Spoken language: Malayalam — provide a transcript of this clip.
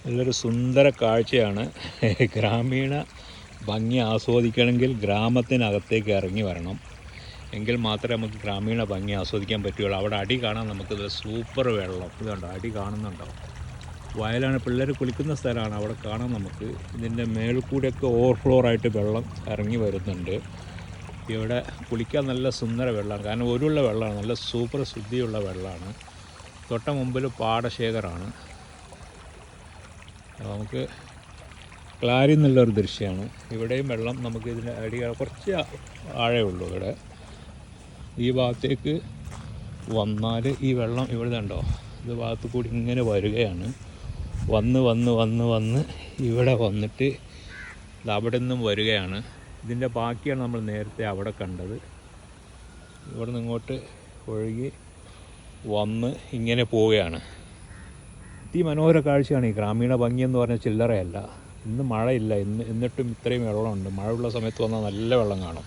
നല്ലൊരു സുന്ദര കാഴ്ചയാണ്. ഗ്രാമീണ ഭംഗി ആസ്വദിക്കണമെങ്കിൽ ഗ്രാമത്തിനകത്തേക്ക് ഇറങ്ങി വരണം. എങ്കിൽ മാത്രമേ നമുക്ക് ഗ്രാമീണ ഭംഗി ആസ്വദിക്കാൻ പറ്റുകയുള്ളൂ. അവിടെ അടി കാണാൻ നമുക്കിത് സൂപ്പർ വെള്ളം ഇതുണ്ടോ, അടി കാണുന്നുണ്ടോ? വയലാണ്, പിള്ളേർ കുളിക്കുന്ന സ്ഥലമാണ്. അവിടെ കാണാം നമുക്ക്. ഇതിൻ്റെ മേളിൽ കൂടെയൊക്കെ ഓവർഫ്ലോറായിട്ട് വെള്ളം ഇറങ്ങി വരുന്നുണ്ട്. ഇവിടെ കുളിക്കാൻ നല്ല സുന്ദര വെള്ളമാണ്. കാരണം ഒരുള്ള വെള്ളമാണ്, നല്ല സൂപ്പർ ശുദ്ധിയുള്ള വെള്ളമാണ്. തൊട്ട മുമ്പിൽ പാടശേഖരമാണ്. നമുക്ക് ക്ലാരി എന്നുള്ളൊരു ദൃശ്യമാണ്. ഇവിടെയും വെള്ളം നമുക്ക് ഇതിൻ്റെ അടി കുറച്ച് ആഴമുള്ളൂ. ഇവിടെ ഈ ഭാഗത്തേക്ക് വന്നാൽ ഈ വെള്ളം ഇവിടെ ഉണ്ടോ, ഇത് ഭാഗത്ത് കൂടി ഇങ്ങനെ വരികയാണ്. വന്ന് വന്ന് വന്ന് വന്ന് ഇവിടെ വന്നിട്ട് ഇത് അവിടെ നിന്നും വരികയാണ്. ഇതിൻ്റെ ബാക്കിയാണ് നമ്മൾ നേരത്തെ അവിടെ കണ്ടത്. ഇവിടെ നിന്ന് ഇങ്ങോട്ട് ഒഴുകി വന്ന് ഇങ്ങനെ പോവുകയാണ്. അതിമനോഹര കാഴ്ചയാണ്. ഈ ഗ്രാമീണ ഭംഗിയെന്ന് പറഞ്ഞാൽ ചില്ലറയല്ല. ഇന്ന് മഴയില്ല, എന്നിട്ടും ഇത്രയും വെള്ളമുണ്ട്. മഴയുള്ള സമയത്ത് വന്നാൽ നല്ല വെള്ളം കാണും.